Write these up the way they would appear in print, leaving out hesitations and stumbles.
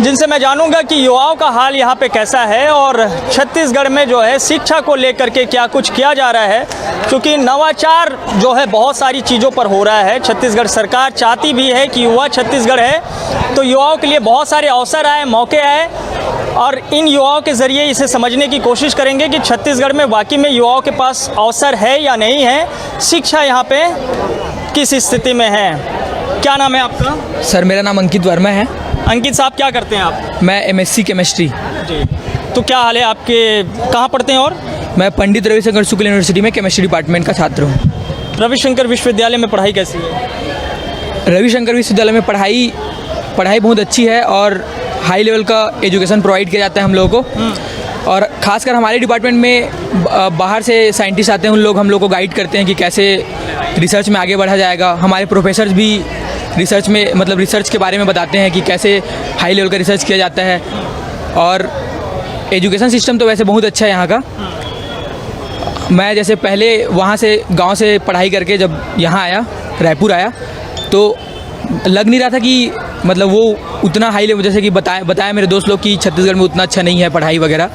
जिनसे मैं जानूंगा कि युवाओं का हाल यहाँ पे कैसा है और छत्तीसगढ़ में जो है शिक्षा को लेकर के क्या कुछ किया जा रहा है, क्योंकि नवाचार जो है बहुत सारी चीज़ों पर हो रहा है। छत्तीसगढ़ सरकार चाहती भी है कि युवा छत्तीसगढ़ है तो युवाओं के लिए बहुत सारे अवसर आए, मौके आए और इन युवाओं के ज़रिए इसे समझने की कोशिश करेंगे कि छत्तीसगढ़ में वाकई में युवाओं के पास अवसर है या नहीं है, शिक्षा यहाँ पे किस स्थिति में है। क्या नाम है आपका? सर मेरा नाम अंकित वर्मा है। अंकित साहब क्या करते हैं आप? मैं एमएससी केमिस्ट्री। जी, तो क्या हाल है आपके, कहाँ पढ़ते हैं? और मैं पंडित रविशंकर शुक्ल यूनिवर्सिटी में केमिस्ट्री डिपार्टमेंट का छात्र हूँ। रविशंकर विश्वविद्यालय में पढ़ाई कैसी है? रविशंकर विश्वविद्यालय में पढ़ाई बहुत अच्छी है और हाई लेवल का एजुकेशन प्रोवाइड किया जाता है हम लोगों को। और ख़ासकर हमारे डिपार्टमेंट में बाहर से साइंटिस्ट आते हैं, उन लोग हम लोग को गाइड करते हैं कि कैसे रिसर्च में आगे बढ़ा जाएगा। हमारे प्रोफेसर्स भी रिसर्च में रिसर्च के बारे में बताते हैं कि कैसे हाई लेवल का रिसर्च किया जाता है। और एजुकेशन सिस्टम तो वैसे बहुत अच्छा है यहाँ का। मैं जैसे पहले वहाँ से गांव से पढ़ाई करके जब यहाँ आया, रायपुर आया, तो लग नहीं रहा था कि वो उतना हाई लेवल, जैसे कि बताया मेरे दोस्त लोग कि छत्तीसगढ़ में उतना अच्छा नहीं है पढ़ाई वगैरह,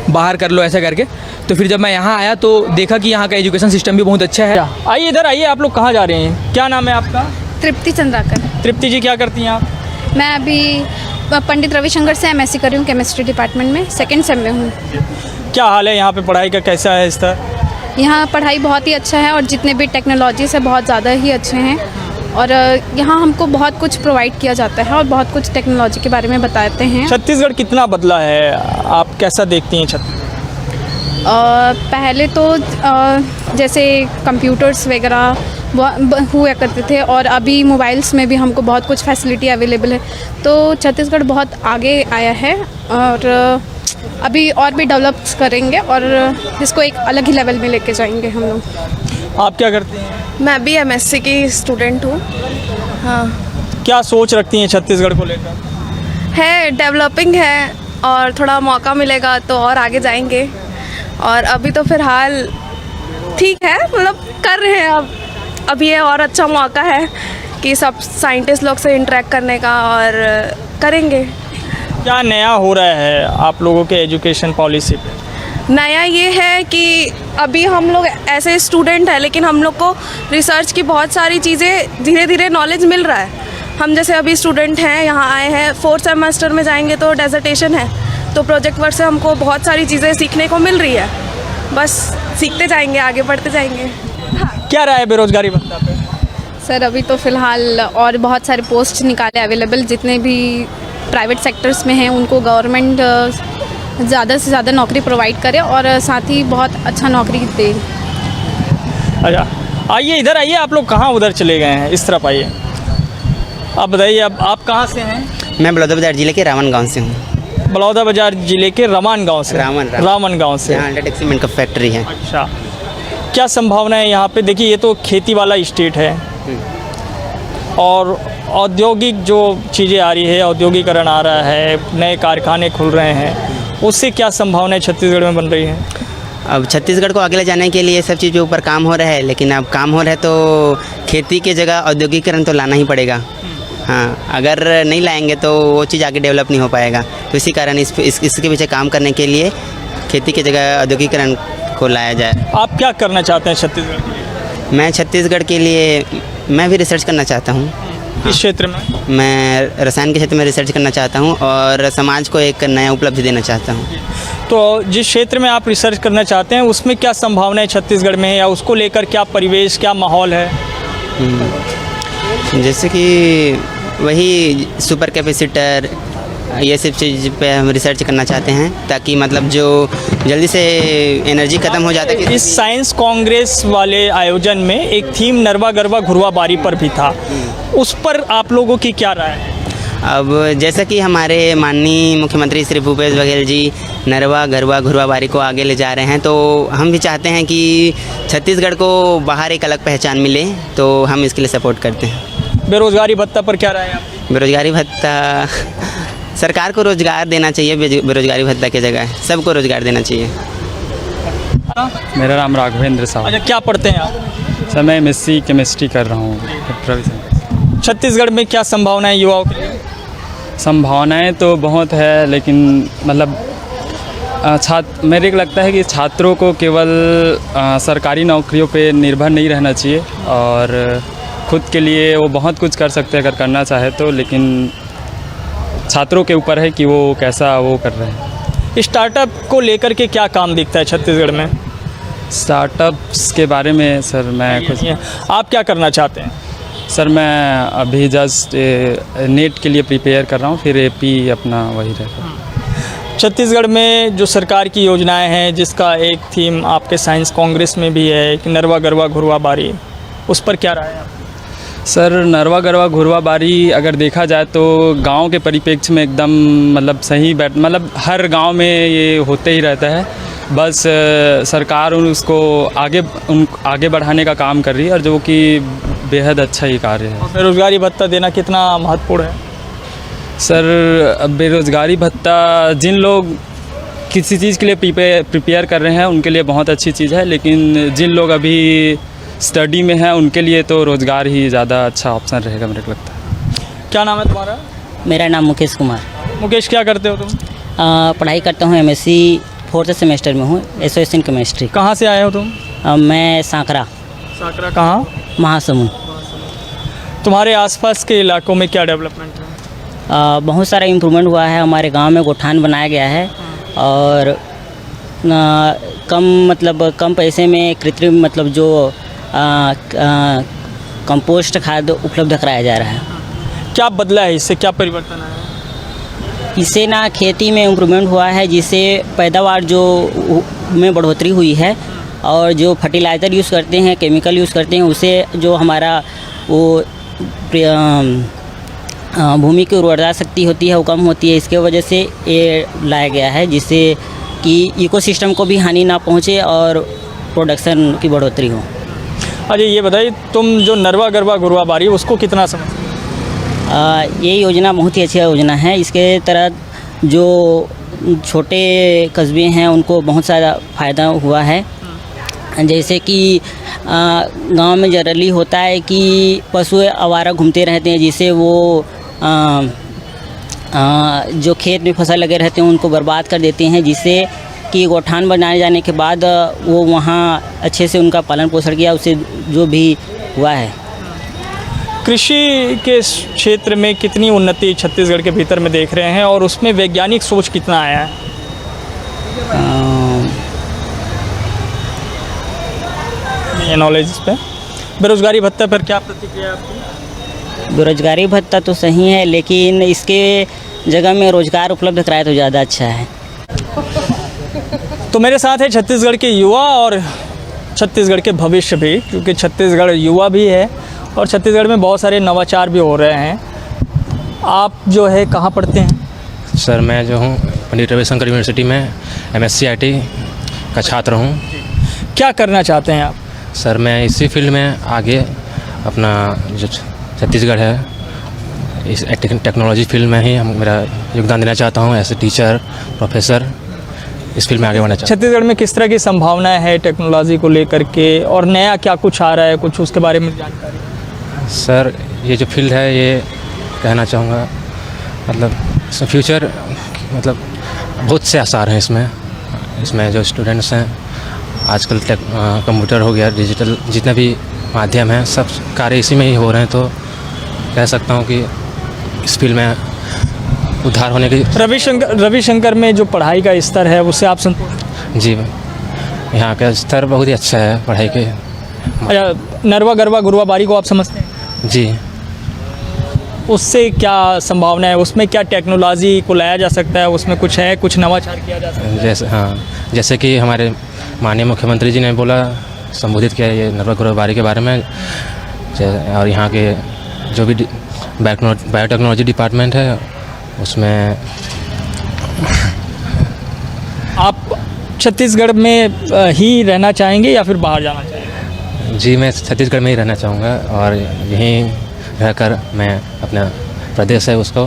बाहर कर लो ऐसा करके। तो फिर जब मैं यहाँ आया तो देखा कि यहाँ का एजुकेशन सिस्टम भी बहुत अच्छा है। आइए इधर आइए, आप लोग कहाँ जा रहे हैं? क्या नाम है आपका? तृप्ति चंद्राकर। तृप्ति जी क्या करती हैं आप? मैं अभी पंडित रविशंकर से एमएससी कर रही हूँ केमिस्ट्री डिपार्टमेंट में, सेकंड सेम में हूँ। क्या हाल है यहाँ पे, पढ़ाई का कैसा है स्तर? यहाँ पढ़ाई बहुत ही अच्छा है और जितने भी टेक्नोलॉजीज़ है बहुत ज़्यादा ही अच्छे हैं। और यहाँ हमको बहुत कुछ प्रोवाइड किया जाता है और बहुत कुछ टेक्नोलॉजी के बारे में बताते हैं। छत्तीसगढ़ कितना बदला है, आप कैसा देखती हैं छत्तीसगढ़? पहले तो जैसे कंप्यूटर्स वगैरह हुआ करते थे और अभी मोबाइल्स में भी हमको बहुत कुछ फैसिलिटी अवेलेबल है। तो छत्तीसगढ़ बहुत आगे आया है और अभी और भी डेवलप करेंगे और इसको एक अलग ही लेवल में लेके जाएंगे हम लोग। आप क्या करती हैं? मैं भी एमएससी की स्टूडेंट हूँ। हाँ, क्या सोच रखती हैं छत्तीसगढ़ को लेकर? है डेवलपिंग है और थोड़ा मौका मिलेगा तो और आगे जाएंगे। और अभी तो फिलहाल ठीक है, कर रहे हैं। अब ये और अच्छा मौका है कि सब साइंटिस्ट लोग से इंटरेक्ट करने का और करेंगे। क्या नया हो रहा है आप लोगों के एजुकेशन पॉलिसी पे? नया ये है कि अभी हम लोग ऐसे स्टूडेंट हैं लेकिन हम लोग को रिसर्च की बहुत सारी चीज़ें धीरे धीरे नॉलेज मिल रहा है। हम जैसे अभी स्टूडेंट हैं, यहाँ आए हैं, 4th सेमेस्टर में जाएंगे तो डेजर्टेशन है, तो प्रोजेक्ट वर्क से हमको बहुत सारी चीज़ें सीखने को मिल रही है। बस सीखते जाएंगे, आगे बढ़ते जाएंगे। क्या राय है बेरोजगारी भत्ता पे? सर अभी तो फ़िलहाल और बहुत सारे पोस्ट निकाले अवेलेबल, जितने भी प्राइवेट सेक्टर्स में हैं उनको गवर्नमेंट ज़्यादा से ज़्यादा नौकरी प्रोवाइड करे और साथ ही बहुत अच्छा नौकरी दे। अच्छा, आइए इधर आइए, आप लोग कहाँ उधर चले गए हैं? इस तरफ आइए, आप बताइए। अब आप कहाँ से हैं? मैं बलौदाबाजार जिले के रावण गांव से हूँ। बलौदाबाजार जिले के रमान गांव से? रावण गांव से। यहाँ अल्ट्राटेक सीमेंट का फैक्ट्री है। अच्छा, क्या संभावना है यहाँ पे? देखिए ये तो खेती वाला स्टेट है और औद्योगिक जो चीज़ें आ रही है, औद्योगिकरण आ रहा है, नए कारखाने खुल रहे हैं, उससे क्या संभावनाएं छत्तीसगढ़ में बन रही हैं? अब छत्तीसगढ़ को आगे ले जाने के लिए सब चीज़ के ऊपर काम हो रहा है, लेकिन अब काम हो रहा है तो खेती की जगह औद्योगिकरण तो लाना ही पड़ेगा। हाँ, अगर नहीं लाएंगे तो वो चीज़ आगे डेवलप नहीं हो पाएगा। तो इसी कारण इसके पीछे काम करने के लिए खेती की जगह औद्योगिकरण को लाया जाए। आप क्या करना चाहते हैं छत्तीसगढ़ के लिए? मैं छत्तीसगढ़ के लिए मैं भी रिसर्च करना चाहता हूँ। इस क्षेत्र में मैं रसायन के क्षेत्र में रिसर्च करना चाहता हूँ और समाज को एक नया उपलब्धि देना चाहता हूँ। तो जिस क्षेत्र में आप रिसर्च करना चाहते हैं उसमें क्या संभावनाएं छत्तीसगढ़ में है या उसको लेकर क्या परिवेश, क्या माहौल है? जैसे कि वही सुपर कैपेसिटर, ये सब चीज़ पे हम रिसर्च करना चाहते हैं ताकि जो जल्दी से एनर्जी ख़त्म हो जाता है। इस साइंस कांग्रेस वाले आयोजन में एक थीम नरवा गरवा घुरवा बारी पर भी था, उस पर आप लोगों की क्या राय है? अब जैसा कि हमारे माननीय मुख्यमंत्री श्री भूपेश बघेल जी नरवा गरवा घुरवा बारी को आगे ले जा रहे हैं, तो हम भी चाहते हैं कि छत्तीसगढ़ को बाहर एक अलग पहचान मिले, तो हम इसके लिए सपोर्ट करते हैं। बेरोजगारी भत्ता पर क्या राय है आपकी? बेरोजगारी भत्ता, सरकार को रोज़गार देना चाहिए, बेरोजगारी भत्ता की जगह सबको रोज़गार देना चाहिए। मेरा नाम राघवेंद्र साहब। अच्छा, क्या पढ़ते हैं आप? सर मैं एमएससी केमिस्ट्री कर रहा हूँ। छत्तीसगढ़ में क्या संभावना है युवाओं के लिए? संभावनाएं तो बहुत है, लेकिन मतलब मेरे को लगता है कि छात्रों को केवल सरकारी नौकरियों पे निर्भर नहीं रहना चाहिए और खुद के लिए वो बहुत कुछ कर सकते हैं अगर करना चाहे तो, लेकिन छात्रों के ऊपर है कि वो कैसा वो कर रहे हैं। स्टार्टअप को लेकर के क्या काम दिखता है छत्तीसगढ़ में? स्टार्टअप्स के बारे में सर मैं कुछ, आप क्या करना चाहते हैं? सर मैं अभी जस्ट नेट के लिए प्रिपेयर कर रहा हूँ, फिर एपी अपना वही रहेगा। छत्तीसगढ़ में जो सरकार की योजनाएं हैं, जिसका एक थीम आपके साइंस कांग्रेस में भी है कि नरवा गरवा घुरवा बारी, उस पर क्या राय है आपकी? सर नरवा गरवा घुरवा बारी अगर देखा जाए तो गांव के परिप्रेक्ष्य में एकदम मतलब सही मतलब हर गांव में ये होते ही रहता है, बस सरकार उसको आगे बढ़ाने का काम कर रही है और जो कि बेहद अच्छा ही कार्य है। बेरोजगारी भत्ता देना कितना महत्वपूर्ण है? सर बेरोज़गारी भत्ता जिन लोग किसी चीज़ के लिए प्रिपेयर कर रहे हैं उनके लिए बहुत अच्छी चीज़ है, लेकिन जिन लोग अभी स्टडी में हैं उनके लिए तो रोज़गार ही ज़्यादा अच्छा ऑप्शन रहेगा मेरे को लगता है। क्या नाम है तुम्हारा? मेरा नाम मुकेश कुमार। मुकेश, क्या करते हो तुम? पढ़ाई करता हूँ, MSc 4th सेमेस्टर में हूँ, SOS इन केमिस्ट्री। कहाँ से आए हो तुम? मैं सांकरा। साकरा कहाँ? महासमुंद। तुम्हारे आसपास के इलाकों में क्या डेवलपमेंट है? बहुत सारा इम्प्रूवमेंट हुआ है। हमारे गांव में गोठान बनाया गया है और कम पैसे में कृत्रिम मतलब जो कंपोस्ट खाद उपलब्ध कराया जा रहा है। क्या बदला है इससे, क्या परिवर्तन आया? इससे ना खेती में इम्प्रूवमेंट हुआ है, जिससे पैदावार जो में बढ़ोतरी हुई है और जो फर्टिलाइज़र यूज़ करते हैं, केमिकल यूज़ करते हैं, उससे जो हमारा वो भूमि की उर्वरता शक्ति होती है वो कम होती है। इसके वजह से ये लाया गया है, जिससे कि इकोसिस्टम को भी हानि ना पहुँचे और प्रोडक्शन की बढ़ोतरी हो। अच्छा ये बताइए, तुम जो नरवा गरवा घुरवा बारी उसको कितना समझते हो? ये योजना बहुत ही अच्छी योजना है। इसके तहत जो छोटे कस्बे हैं उनको बहुत सारा फ़ायदा हुआ है। जैसे कि गांव में जनरली होता है कि पशु आवारा घूमते रहते हैं, जिससे वो जो खेत में फसल लगे रहते हैं उनको बर्बाद कर देते हैं, जिससे कि गोठान बनाए जाने के बाद वो वहाँ अच्छे से उनका पालन पोषण किया, उससे जो भी हुआ है। कृषि के क्षेत्र में कितनी उन्नति छत्तीसगढ़ के भीतर में देख रहे हैं और उसमें वैज्ञानिक सोच कितना आया है? ये नॉलेज इस पे। बेरोजगारी भत्ता पर क्या प्रतिक्रिया है आपकी? बेरोजगारी भत्ता तो सही है, लेकिन इसके जगह में रोज़गार उपलब्ध कराए तो ज़्यादा अच्छा है। तो मेरे साथ है छत्तीसगढ़ के युवा और छत्तीसगढ़ के भविष्य भी, क्योंकि छत्तीसगढ़ युवा भी है और छत्तीसगढ़ में बहुत सारे नवाचार भी हो रहे हैं। आप जो है कहाँ पढ़ते हैं? सर मैं जो हूँ पंडित रविशंकर यूनिवर्सिटी में MSc IT का छात्र हूँ। क्या करना चाहते हैं आप? सर मैं इसी फील्ड में आगे अपना जो छत्तीसगढ़ है इस टेक्नोलॉजी फील्ड में ही मेरा योगदान देना चाहता हूँ। एज ए टीचर, प्रोफेसर इस फील्ड में आगे बढ़ना चाहता हूँ। छत्तीसगढ़ में किस तरह की संभावनाएं है टेक्नोलॉजी को लेकर के और नया क्या कुछ आ रहा है, कुछ उसके बारे में जानकारी? सर ये जो फील्ड है ये कहना चाहूँगा मतलब इसमें फ्यूचर मतलब बहुत से आसार हैं इसमें जो स्टूडेंट्स हैं आजकल कंप्यूटर हो गया, डिजिटल जितने भी माध्यम हैं सब कार्य इसी में ही हो रहे हैं, तो कह सकता हूँ कि इस फील्ड में उद्धार होने की। रविशंकर में जो पढ़ाई का स्तर है उससे आप संतुष्ट? जी यहाँ का स्तर बहुत ही अच्छा है पढ़ाई के। अच्छा, नरवा गरवा घुरवा बारी को आप समझते हैं? जी। उससे क्या संभावना है, उसमें क्या टेक्नोलॉजी को लाया जा सकता है, उसमें कुछ है, कुछ नवाचार किया जा सकता है? जैसे कि हमारे माननीय मुख्यमंत्री जी ने बोला, संबोधित किया ये नरवा गरवा बारी के बारे में, और यहाँ के जो भी बायोटेक्नोलॉजी डिपार्टमेंट है उसमें। आप छत्तीसगढ़ में ही रहना चाहेंगे या फिर बाहर जाना चाहेंगे? जी मैं छत्तीसगढ़ में ही रहना चाहूँगा और यहीं रहकर मैं अपना प्रदेश है उसको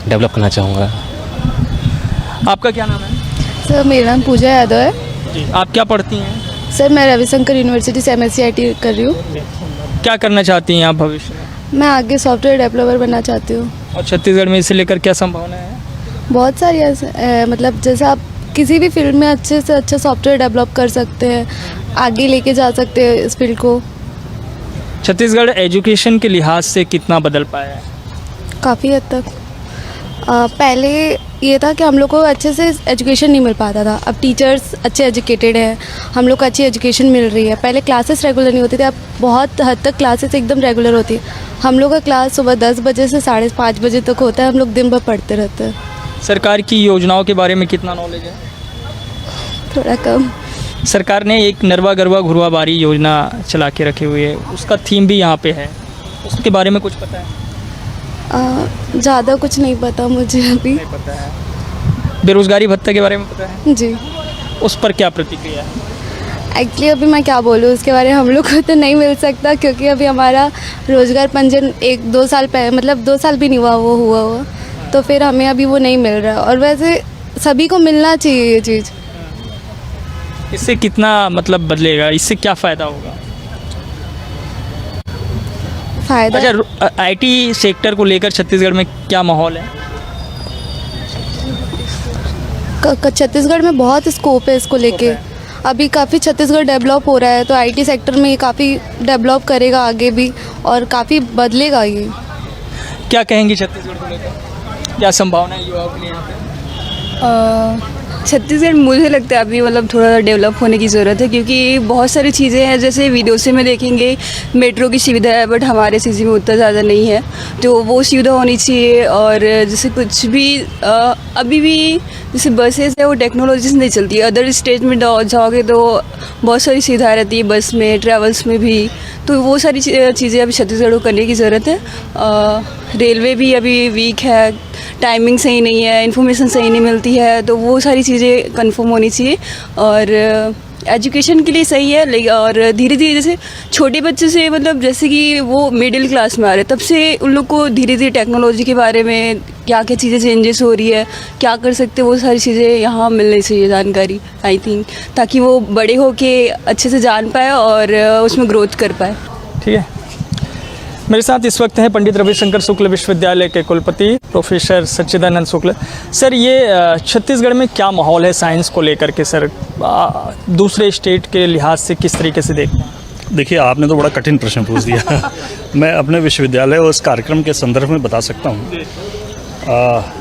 डेवलप करना चाहूँगा। आपका क्या नाम है? सर मेरा नाम पूजा यादव है। जी, आप क्या पढ़ती हैं? सर मैं रविशंकर यूनिवर्सिटी से MSc IT कर रही हूँ। क्या करना चाहती हैं आप भविष्य में? मैं आगे सॉफ्टवेयर डेवलपर बनना चाहती हूँ। और छत्तीसगढ़ में इसे लेकर क्या संभावना है? बहुत सारी मतलब जैसे आप किसी भी फील्ड में अच्छे से अच्छा सॉफ्टवेयर डेवलप कर सकते हैं, आगे लेके जा सकते हैं इस फील्ड को। छत्तीसगढ़ एजुकेशन के लिहाज से कितना बदल पाया है? काफ़ी हद तक। पहले ये था कि हम लोग को अच्छे से एजुकेशन नहीं मिल पाता था, अब टीचर्स अच्छे एजुकेटेड हैं, हम लोग को अच्छी एजुकेशन मिल रही है। पहले क्लासेस रेगुलर नहीं होती थी, अब बहुत हद तक क्लासेस एकदम रेगुलर होती है। हम लोग का क्लास सुबह 10 बजे से 5:30 बजे तक होता है, हम लोग दिन भर पढ़ते रहते हैं। सरकार की योजनाओं के बारे में कितना नॉलेज है? थोड़ा कम। सरकार ने एक नरवा गरवा घुरवा बारी योजना चला के रखी हुई है, उसका थीम भी यहाँ पे है, उसके बारे में कुछ पता है? ज़्यादा कुछ नहीं पता मुझे अभी। नहीं पता है। बेरोजगारी भत्ता के बारे में पता है? जी। उस पर क्या प्रतिक्रिया है? एक्चुअली अभी मैं क्या बोलूँ उसके बारे में, हम लोग को तो नहीं मिल सकता क्योंकि अभी हमारा रोज़गार पंजीयन 1-2 साल पहले, मतलब 2 साल भी नहीं हुआ, तो फिर हमें अभी वो नहीं मिल रहा। और वैसे सभी को मिलना चाहिए ये चीज़। इससे कितना मतलब बदलेगा, इससे क्या फ़ायदा होगा? फ़ायदा अच्छा, आईटी सेक्टर को लेकर छत्तीसगढ़ में क्या माहौल है? छत्तीसगढ़ में बहुत स्कोप है इसको लेके। अभी काफ़ी छत्तीसगढ़ डेवलप हो रहा है, तो आईटी सेक्टर में ये काफ़ी डेवलप करेगा आगे भी और काफ़ी बदलेगा ये। क्या कहेंगी छत्तीसगढ़ को लेकर, क्या संभावना है युवाओं के लिए यहाँ पे? छत्तीसगढ़ मुझे लगता है अभी मतलब थोड़ा डेवलप होने की ज़रूरत है, क्योंकि बहुत सारी चीज़ें हैं, जैसे विदेशों में देखेंगे मेट्रो की सुविधा है, बट हमारे सिटी में उतना ज़्यादा नहीं है, तो वो सुविधा होनी चाहिए। और जैसे कुछ भी अभी भी जैसे बसेस है वो टेक्नोलॉजी से नहीं चलती है, अदर स्टेट में जाओगे तो बहुत सारी सुविधा रहती है बस में, ट्रैवल्स में भी, तो वो सारी चीज़ें अभी छत्तीसगढ़ को करने की ज़रूरत है। रेलवे भी अभी वीक है, टाइमिंग सही नहीं है, इन्फॉर्मेशन सही नहीं मिलती है, तो वो सारी चीज़ें कंफर्म होनी चाहिए। और एजुकेशन के लिए सही है, लेकिन और धीरे धीरे जैसे छोटे बच्चे से मतलब जैसे कि वो मिडिल क्लास में आ रहे हैं, तब से उन लोग को धीरे धीरे टेक्नोलॉजी के बारे में क्या क्या चीज़ें चेंजेस हो रही है, क्या कर सकते हैं, वो सारी चीज़ें यहाँ मिलनी चाहिए जानकारी, आई थिंक, ताकि वो बड़े होके अच्छे से जान पाए और उसमें ग्रोथ कर पाए। ठीक है, मेरे साथ इस वक्त हैं पंडित रविशंकर शुक्ल विश्वविद्यालय के कुलपति प्रोफेसर सच्चिदानंद शुक्ल। सर, ये छत्तीसगढ़ में क्या माहौल है साइंस को लेकर के? सर, दूसरे स्टेट के लिहाज से किस तरीके से देखते हैं? देखिए, आपने तो बड़ा कठिन प्रश्न पूछ दिया। मैं अपने विश्वविद्यालय और उस कार्यक्रम के संदर्भ में बता सकता हूँ।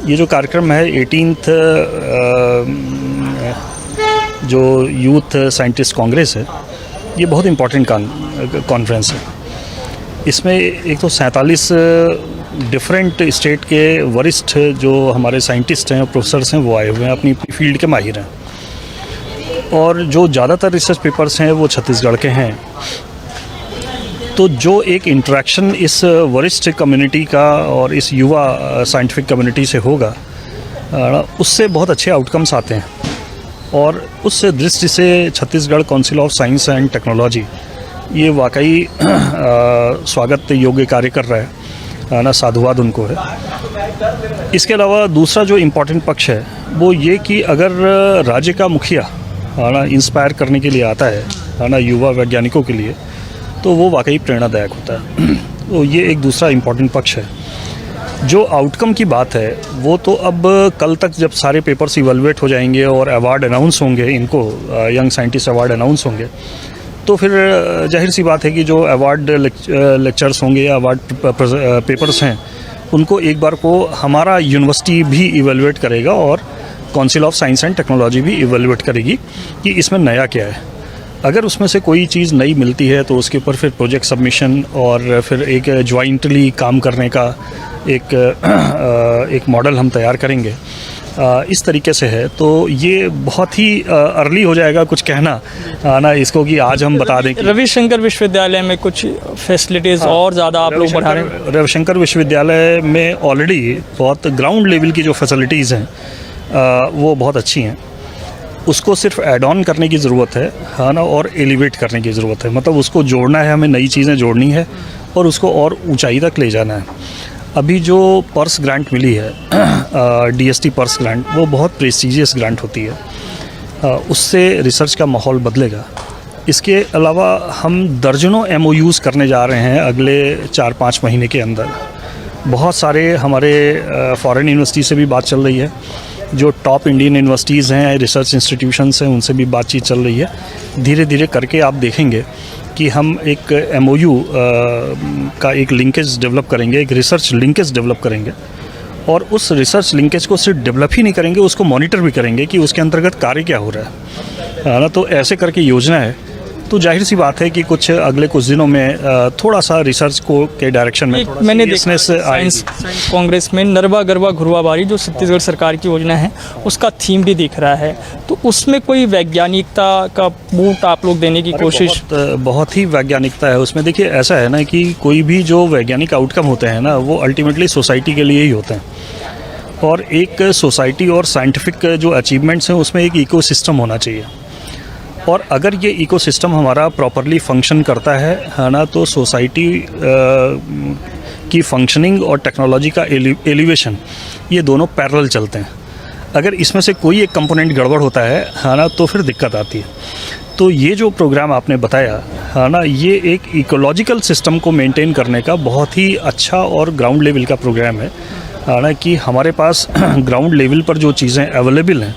ये जो कार्यक्रम है 18th जो यूथ साइंटिस्ट कांग्रेस है, ये बहुत इम्पोर्टेंट कॉन्फ्रेंस है। इसमें एक तो 47 डिफरेंट स्टेट के वरिष्ठ जो हमारे साइंटिस्ट हैं और प्रोफेसर्स हैं वो आए हुए हैं, अपनी फील्ड के माहिर हैं, और जो ज़्यादातर रिसर्च पेपर्स हैं वो छत्तीसगढ़ के हैं। तो जो एक इंटरेक्शन इस वरिष्ठ कम्युनिटी का और इस युवा साइंटिफिक कम्युनिटी से होगा, उससे बहुत अच्छे आउटकम्स आते हैं। और उस दृष्टि से Chhattisgarh council of science and technology ये वाकई स्वागत योग्य कार्य कर रहा है ना, साधुवाद उनको है। इसके अलावा दूसरा जो इम्पोर्टेंट पक्ष है वो ये कि अगर राज्य का मुखिया ना इंस्पायर करने के लिए आता है ना युवा वैज्ञानिकों के लिए, तो वो वाकई प्रेरणादायक होता है। तो ये एक दूसरा इम्पोर्टेंट पक्ष है। जो आउटकम की बात है वो तो अब कल तक जब सारे पेपर्स इवैल्यूएट हो जाएंगे और अवार्ड अनाउंस होंगे, इनको यंग साइंटिस्ट अवार्ड अनाउंस होंगे, तो फिर जाहिर सी बात है कि जो अवार्ड लेक्चर्स होंगे या अवार्ड पेपर्स हैं उनको एक बार को हमारा यूनिवर्सिटी भी इवैल्यूएट करेगा और council of science and technology भी इवैल्यूएट करेगी कि इसमें नया क्या है। अगर उसमें से कोई चीज़ नई मिलती है तो उसके ऊपर फिर प्रोजेक्ट सबमिशन और फिर एक ज्वाइंटली काम करने का एक मॉडल हम तैयार करेंगे। इस तरीके से है, तो ये बहुत ही अर्ली हो जाएगा कुछ कहना ना इसको कि आज हम बता दें कि रविशंकर विश्वविद्यालय में कुछ फैसिलिटीज़ और ज़्यादा आप लोग बढ़ा रहे हैं। रविशंकर विश्वविद्यालय में ऑलरेडी बहुत ग्राउंड लेवल की जो फैसिलिटीज़ हैं वो बहुत अच्छी हैं। उसको सिर्फ ऐड ऑन करने की ज़रूरत है ना, और एलिवेट करने की ज़रूरत है। मतलब उसको जोड़ना है, हमें नई चीज़ें जोड़नी है और उसको और ऊंचाई तक ले जाना है। अभी जो पर्स ग्रांट मिली है DST पर्स ग्रांट, वो बहुत प्रेस्टीजियस ग्रांट होती है, उससे रिसर्च का माहौल बदलेगा। इसके अलावा हम दर्जनों MOUs करने जा रहे हैं अगले 4-5 महीने के अंदर, बहुत सारे हमारे फॉरेन यूनिवर्सिटी से भी बात चल रही है, जो टॉप इंडियन यूनिवर्सिटीज़ हैं, रिसर्च इंस्टीट्यूशंस हैं, उनसे भी बातचीत चल रही है। धीरे धीरे करके आप देखेंगे कि हम एक MOU का एक लिंकेज डेवलप करेंगे, एक रिसर्च लिंकेज डेवलप करेंगे, और उस रिसर्च लिंकेज को सिर्फ डेवलप ही नहीं करेंगे, उसको मॉनिटर भी करेंगे कि उसके अंतर्गत कार्य क्या हो रहा है ना। तो ऐसे करके योजना है। तो जाहिर सी बात है कि कुछ अगले कुछ दिनों में थोड़ा सा रिसर्च को के डायरेक्शन में मैंने देखा साइंस कांग्रेस में नरवा गरवा घुरवा बारी जो छत्तीसगढ़ सरकार की योजना है उसका थीम भी दिख रहा है, तो उसमें कोई वैज्ञानिकता का बूट आप लोग देने की कोशिश? बहुत ही वैज्ञानिकता है उसमें। देखिए ऐसा है ना कि कोई भी जो वैज्ञानिक आउटकम होते हैं ना, वो अल्टीमेटली सोसाइटी के लिए ही होते हैं, और एक सोसाइटी और साइंटिफिक जो अचीवमेंट्स हैं उसमें एक इकोसिस्टम होना चाहिए। और अगर ये इकोसिस्टम हमारा प्रॉपरली फंक्शन करता है ना, तो सोसाइटी की फंक्शनिंग और टेक्नोलॉजी का एलिवेशन, ये दोनों पैरेलल चलते हैं। अगर इसमें से कोई एक कंपोनेंट गड़बड़ होता है ना, तो फिर दिक्कत आती है। तो ये जो प्रोग्राम आपने बताया है ना, ये एक इकोलॉजिकल सिस्टम को मेंटेन करने का बहुत ही अच्छा और ग्राउंड लेवल का प्रोग्राम है ना, कि हमारे पास ग्राउंड लेवल पर जो चीज़ें अवेलेबल हैं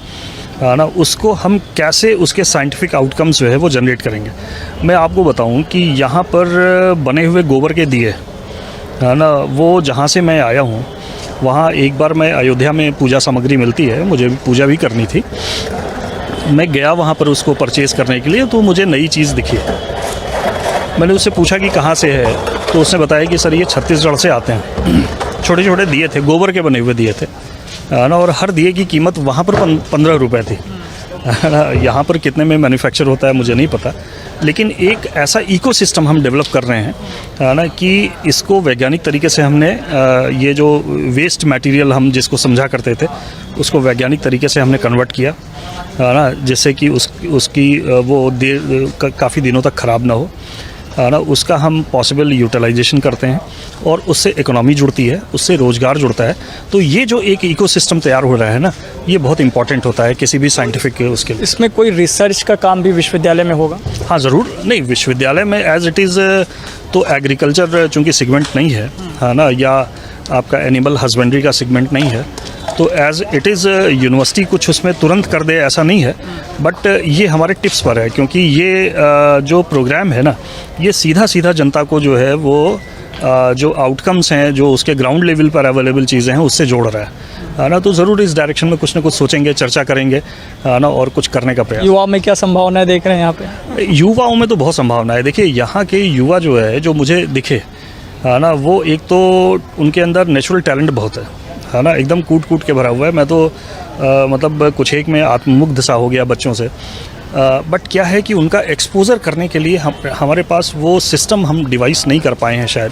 ना, उसको हम कैसे उसके साइंटिफिक आउटकम्स जो है वो जनरेट करेंगे। मैं आपको बताऊं कि यहाँ पर बने हुए गोबर के दिए है ना, वो जहाँ से मैं आया हूँ वहाँ एक बार मैं अयोध्या में पूजा सामग्री मिलती है, मुझे भी पूजा भी करनी थी। मैं गया वहाँ पर उसको परचेज़ करने के लिए, तो मुझे नई चीज़ दिखी। मैंने उससे पूछा कि कहाँ से है, तो उसने बताया कि सर ये छत्तीसगढ़ से आते हैं। छोटे छोटे दिए थे, गोबर के बने हुए दिए थे ना, और हर दिए की कीमत वहाँ पर 15 रुपये थी। यहाँ पर कितने में मैन्युफैक्चर होता है मुझे नहीं पता, लेकिन एक ऐसा इकोसिस्टम हम डेवलप कर रहे हैं ना, कि इसको वैज्ञानिक तरीके से हमने ये जो वेस्ट मटेरियल हम जिसको समझा करते थे, उसको वैज्ञानिक तरीके से हमने कन्वर्ट किया ना, जिससे कि उसकी वो काफ़ी दिनों तक ख़राब ना हो ना। उसका हम पॉसिबल यूटिलाइजेशन करते हैं और उससे इकोनॉमी जुड़ती है, उससे रोज़गार जुड़ता है। तो ये जो एक इकोसिस्टम तैयार हो रहा है ना, ये बहुत इंपॉर्टेंट होता है किसी भी साइंटिफिक उसके लिए। इसमें कोई रिसर्च का काम भी विश्वविद्यालय में होगा? हाँ ज़रूर। नहीं, विश्वविद्यालय में एज इट इज़ तो एग्रीकल्चर चूँकि सेगमेंट नहीं है ना, या आपका एनिमल हस्बेंड्री का सेगमेंट नहीं है, तो एज इट इज़ यूनिवर्सिटी कुछ उसमें तुरंत कर दे ऐसा नहीं है। बट ये हमारे टिप्स पर है, क्योंकि ये जो प्रोग्राम है ना, ये सीधा सीधा जनता को जो है वो जो आउटकम्स हैं, जो उसके ग्राउंड लेवल पर अवेलेबल चीज़ें हैं, उससे जोड़ रहा है ना। तो ज़रूर इस डायरेक्शन में कुछ ना कुछ सोचेंगे, चर्चा करेंगे ना, और कुछ करने का प्रयास। युवाओं में क्या संभावनाएं देख रहे हैं यहाँ पे? युवाओं में तो बहुत संभावना है। देखिए यहाँ के युवा जो है, जो मुझे दिखे ना, वो एक तो उनके अंदर नेचुरल टैलेंट बहुत है ना, एकदम कूट कूट के भरा हुआ है। मैं तो मतलब कुछ एक में आत्ममुग्ध सा हो गया बच्चों से। बट क्या है कि उनका एक्सपोज़र करने के लिए हमारे पास वो सिस्टम हम डिवाइस नहीं कर पाए हैं शायद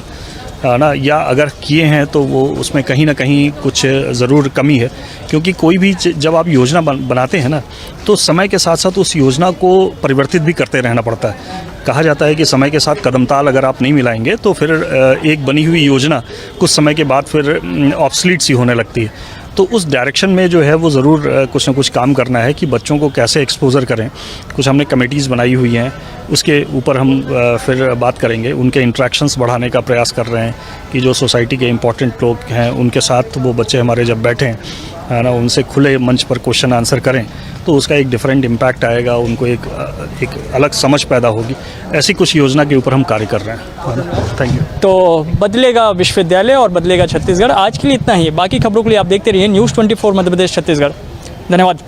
ना, या अगर किए हैं तो वो उसमें कहीं ना कहीं कुछ ज़रूर कमी है। क्योंकि कोई भी जब आप योजना बनाते हैं ना, तो समय के साथ साथ उस योजना को परिवर्तित भी करते रहना पड़ता है। कहा जाता है कि समय के साथ कदम ताल अगर आप नहीं मिलाएंगे तो फिर एक बनी हुई योजना कुछ समय के बाद फिर ऑब्सलीट सी होने लगती है। तो उस डायरेक्शन में जो है वो ज़रूर कुछ ना कुछ काम करना है कि बच्चों को कैसे एक्सपोज़र करें। कुछ हमने कमेटीज़ बनाई हुई हैं, उसके ऊपर हम फिर बात करेंगे। उनके इंट्रैक्शंस बढ़ाने का प्रयास कर रहे हैं कि जो सोसाइटी के इम्पोर्टेंट लोग हैं उनके साथ वो बच्चे हमारे जब बैठें है ना, उनसे खुले मंच पर क्वेश्चन आंसर करें, तो उसका एक डिफरेंट इम्पैक्ट आएगा, उनको एक अलग समझ पैदा होगी। ऐसी कुछ योजना के ऊपर हम कार्य कर रहे हैं। Thank you. तो बदलेगा विश्वविद्यालय और बदलेगा छत्तीसगढ़। आज के लिए इतना ही है, बाकी खबरों के लिए आप देखते रहिए News 24 मध्य प्रदेश छत्तीसगढ़। धन्यवाद।